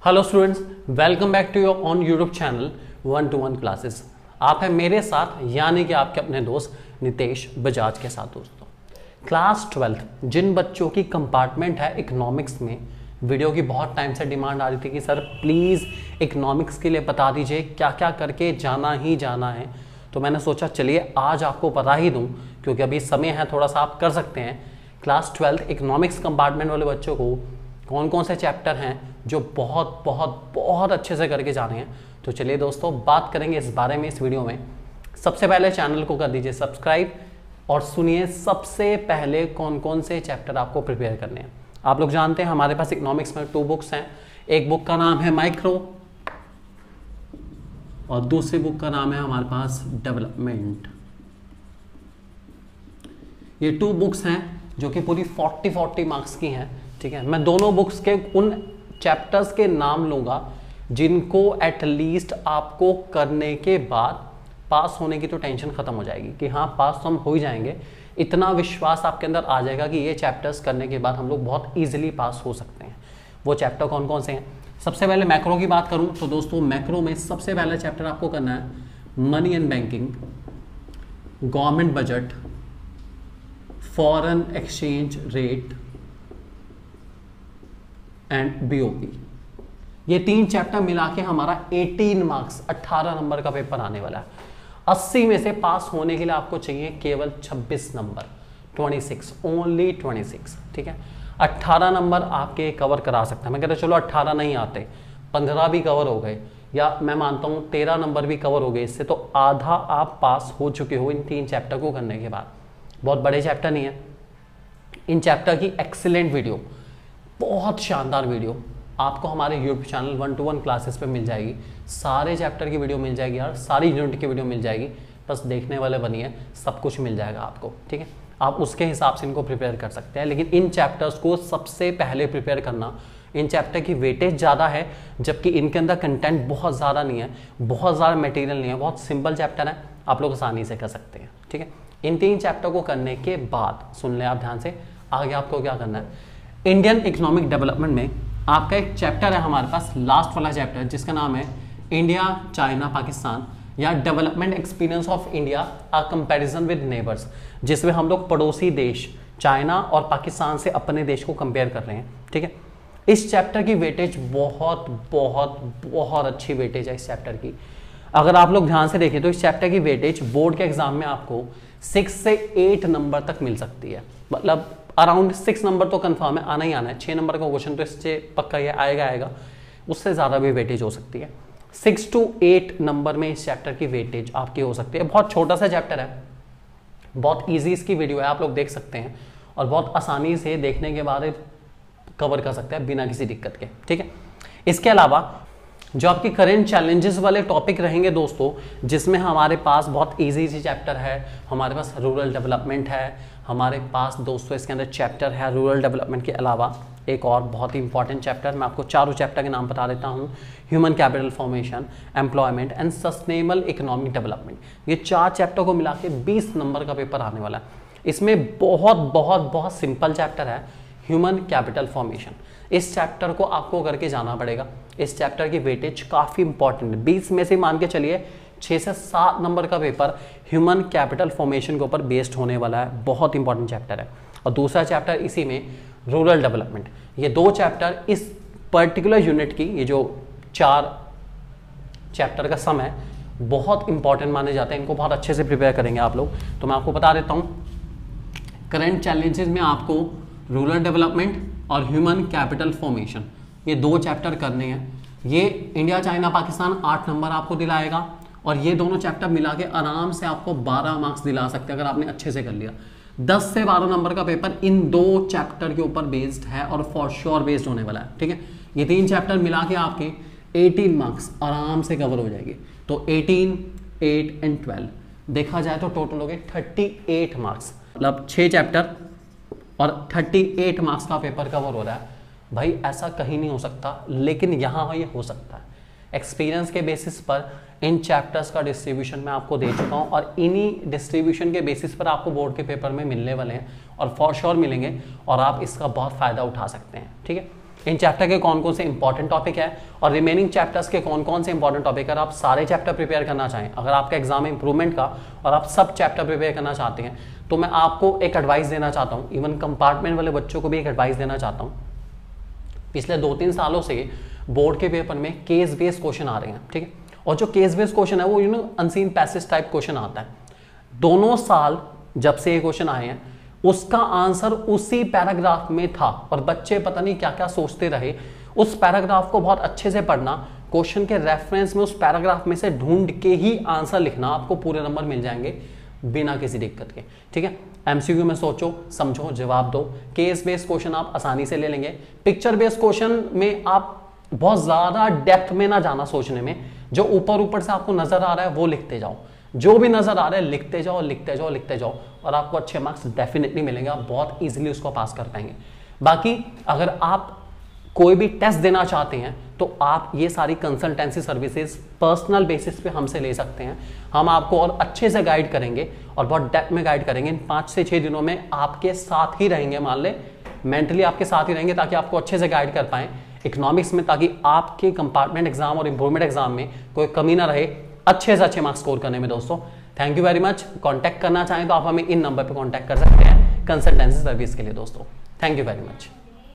Hello students, welcome back to your on YouTube channel 1-to-1 classes. आप हैं मेरे साथ यानी कि आपके अपने दोस्त नितेश बजाज के साथ। दोस्तों क्लास 12 जिन बच्चों की कंपार्टमेंट है इकोनॉमिक्स में, वीडियो की बहुत टाइम से डिमांड आ रही थी कि सर प्लीज़ इकोनॉमिक्स के लिए बता दीजिए क्या क्या करके जाना ही जाना है। तो मैंने सोचा चलिए आज आपको बता ही दूँ, क्योंकि अभी समय है थोड़ा सा, आप कर सकते हैं। क्लास 12 इकोनॉमिक्स कंपार्टमेंट वाले बच्चों को कौन कौन से चैप्टर हैं जो बहुत बहुत बहुत अच्छे से करके जाने हैं। तो चलिए दोस्तों बात करेंगे इस बारे में इस वीडियो में। सबसे पहले चैनल को कर दीजिए सब्सक्राइब और सुनिए सबसे पहले कौन कौन से चैप्टर आपको प्रिपेयर करने हैं। आप लोग जानते हैं हमारे पास इकोनॉमिक्स में 2 बुक्स हैं। एक बुक का नाम है माइक्रो और दूसरी बुक का नाम है हमारे पास डेवलपमेंट। ये 2 बुक्स हैं जो कि पूरी 40 मार्क्स की हैं। ठीक है, मैं दोनों बुक्स के उन चैप्टर्स के नाम लूंगा जिनको एटलीस्ट आपको करने के बाद पास होने की तो टेंशन खत्म हो जाएगी कि हाँ पास तो हम हो ही जाएंगे। इतना विश्वास आपके अंदर आ जाएगा कि ये चैप्टर्स करने के बाद हम लोग बहुत इजीली पास हो सकते हैं। वो चैप्टर कौन कौन से हैं? सबसे पहले मैक्रो की बात करूं तो दोस्तों मैक्रो में सबसे पहला चैप्टर आपको करना है money and banking, government budget, foreign exchange rate and BOP. ये 3 चैप्टर मिला के हमारा 18 मार्क्स 18 नंबर का पेपर आने वाला है। 80 में से पास होने के लिए आपको चाहिए केवल 26 नंबर, 26, ओनली 26। ठीक है, 18 नंबर आपके कवर करा सकते हैं। मैं कहता चलो 18 नहीं आते, 15 भी कवर हो गए, या मैं मानता हूँ 13 नंबर भी कवर हो गए इससे, तो आधा आप पास हो चुके हो इन 3 चैप्टर को करने के बाद। बहुत बड़े चैप्टर नहीं है। इन चैप्टर की एक्सीलेंट वीडियो, बहुत शानदार वीडियो आपको हमारे यूट्यूब चैनल 1-to-1 क्लासेस पे मिल जाएगी। सारे चैप्टर की वीडियो मिल जाएगी यार, सारी यूनिट की वीडियो मिल जाएगी। बस देखने वाले बनिए, सब कुछ मिल जाएगा आपको। ठीक है, आप उसके हिसाब से इनको प्रिपेयर कर सकते हैं। लेकिन इन चैप्टर्स को सबसे पहले प्रिपेयर करना, इन चैप्टर की वेटेज ज़्यादा है जबकि इनके अंदर कंटेंट बहुत ज़्यादा नहीं है, बहुत ज़्यादा मटेरियल नहीं है, बहुत सिंपल चैप्टर है, आप लोग आसानी से कर सकते हैं। ठीक है, इन 3 चैप्टर को करने के बाद सुन लें आप ध्यान से, आगे आपको क्या करना है। इंडियन इकोनॉमिक डेवलपमेंट में आपका एक चैप्टर है हमारे पास, लास्ट वाला चैप्टर, जिसका नाम है इंडिया चाइना पाकिस्तान या development experience of India a comparison with neighbours, जिसमें हम लोग पड़ोसी देश चाइना और पाकिस्तान से अपने देश को कंपेयर कर रहे हैं। ठीक है, इस चैप्टर की वेटेज बहुत बहुत बहुत अच्छी वेटेज है इस चैप्टर की। अगर आप लोग ध्यान से देखें तो इस चैप्टर की वेटेज बोर्ड के एग्जाम में आपको 6 से 8 नंबर तक मिल सकती है। मतलब अराउंड 6 नंबर तो कंफर्म है, आना ही आना है। 6 नंबर का क्वेश्चन तो इससे पक्का ये आएगा, उससे ज़्यादा भी वेटेज हो सकती है। 6 to 8 नंबर में इस चैप्टर की वेटेज आपकी हो सकती है। बहुत छोटा सा चैप्टर है, बहुत ईजी इसकी वीडियो है, आप लोग देख सकते हैं और बहुत आसानी से देखने के बाद कवर कर सकते हैं बिना किसी दिक्कत के। ठीक है, इसके अलावा जो आपके करेंट चैलेंजेस वाले टॉपिक रहेंगे दोस्तों, जिसमें हमारे पास बहुत इजी चैप्टर है, हमारे पास रूरल डेवलपमेंट है, हमारे पास दोस्तों इसके अंदर चैप्टर है रूरल डेवलपमेंट के अलावा एक और बहुत ही इंपॉर्टेंट चैप्टर, मैं आपको चारों चैप्टर के नाम बता देता हूँ। Human capital formation, employment and sustainable economic development. ये 4 चैप्टर को मिला के 20 नंबर का पेपर आने वाला है। इसमें बहुत बहुत बहुत सिंपल चैप्टर है ह्यूमन कैपिटल फॉर्मेशन। इस चैप्टर को आपको करके जाना पड़ेगा। इस चैप्टर की वेटेज काफ़ी इंपॉर्टेंट है, 20 में से मान के चलिए 6 से 7 नंबर का पेपर ह्यूमन कैपिटल फॉर्मेशन के ऊपर बेस्ड होने वाला है। बहुत इंपॉर्टेंट चैप्टर है। और दूसरा चैप्टर इसी में रूरल डेवलपमेंट। ये 2 चैप्टर इस पर्टिकुलर यूनिट की, ये जो 4 चैप्टर का सम है, बहुत इंपॉर्टेंट माने जाते हैं। इनको बहुत अच्छे से प्रिपेयर करेंगे आप लोग। तो मैं आपको बता देता हूँ, करेंट चैलेंजेस में आपको रूरल डेवलपमेंट और ह्यूमन कैपिटल फॉर्मेशन, ये 2 चैप्टर करने हैं। ये इंडिया चाइना पाकिस्तान 8 नंबर आपको दिलाएगा और ये दोनों चैप्टर मिला के आराम से आपको 12 मार्क्स दिला सकते हैं अगर आपने अच्छे से कर लिया। 10 से 12 नंबर का पेपर इन 2 चैप्टर के ऊपर बेस्ड है और फॉर श्योर बेस्ड होने वाला है। ठीक है, ये 3 चैप्टर मिला के आपके 18 मार्क्स आराम से कवर हो जाएगी। तो 18, 8 एंड 12 देखा जाए तो टोटल हो गए 38 मार्क्स। मतलब 6 चैप्टर और 38 मार्क्स का पेपर कवर हो रहा है। भाई ऐसा कहीं नहीं हो सकता, लेकिन यहाँ ये हो सकता है। एक्सपीरियंस के बेसिस पर इन चैप्टर्स का डिस्ट्रीब्यूशन मैं आपको दे चुका हूँ और इन्हीं डिस्ट्रीब्यूशन के बेसिस पर आपको बोर्ड के पेपर में मिलने वाले हैं और फॉर श्योर मिलेंगे और आप इसका बहुत फ़ायदा उठा सकते हैं। ठीक है, इन चैप्टर के कौन कौन से इंपॉर्टेंट टॉपिक है और रिमेनिंग चैप्टर्स के कौन कौन से इंपॉर्टेंट टॉपिक है। अगर आप सारे चैप्टर प्रिपेयर करना चाहें, अगर आपका एग्जाम इंप्रूवमेंट का और आप सब चैप्टर प्रिपेयर करना चाहते हैं, तो मैं आपको एक एडवाइस देना चाहता हूँ, इवन कंपार्टमेंट वाले बच्चों को भी एक एडवाइस देना चाहता हूँ। पिछले 2-3 सालों से बोर्ड के पेपर में केस बेस्ड क्वेश्चन आ रहे हैं, ठीक है, और जो केस बेस्ड क्वेश्चन है वो अनसीन पैसेज टाइप क्वेश्चन आता है। दोनों साल जब से ये क्वेश्चन आए हैं उसका आंसर उसी पैराग्राफ में था और बच्चे पता नहीं क्या क्या सोचते रहे। उस पैराग्राफ को बहुत अच्छे से पढ़ना, क्वेश्चन के रेफरेंस में उस पैराग्राफ में से ढूंढ के ही आंसर लिखना, आपको पूरे नंबर मिल जाएंगे बिना किसी दिक्कत के, ठीक है। एमसीक्यू में सोचो, समझो, जवाब दो। केस बेस्ड क्वेश्चन आप आसानी से ले लेंगे। पिक्चर बेस्ड क्वेश्चन में आप बहुत ज्यादा डेप्थ में ना जाना सोचने में, जो ऊपर ऊपर से आपको नजर आ रहा है वो लिखते जाओ, जो भी नजर आ रहा है लिखते जाओ लिखते जाओ लिखते जाओ, और आपको अच्छे मार्क्स डेफिनेटली मिलेंगे, आप बहुत इजीली उसको पास कर पाएंगे। बाकी अगर आप कोई भी टेस्ट देना चाहते हैं तो आप ये सारी कंसल्टेंसी सर्विसेज पर्सनल बेसिस पे हमसे ले सकते हैं। हम आपको और अच्छे से गाइड करेंगे और बहुत डेप्थ में गाइड करेंगे। इन 5 से 6 दिनों में आपके साथ ही रहेंगे, मान ले मेंटली आपके साथ ही रहेंगे, ताकि आपको अच्छे से गाइड कर पाएं इकोनॉमिक्स में, ताकि आपके कंपार्टमेंट एग्जाम और इंप्रूवमेंट एग्जाम में कोई कमी ना रहे, अच्छे से अच्छे मार्क्स स्कोर करने में। दोस्तों thank you very much. Contact करना चाहें तो आप हमें इन नंबर पे कांटेक्ट कर सकते हैं कंसल्टेंसी सर्विस के लिए। दोस्तों थैंक यू वेरी मच।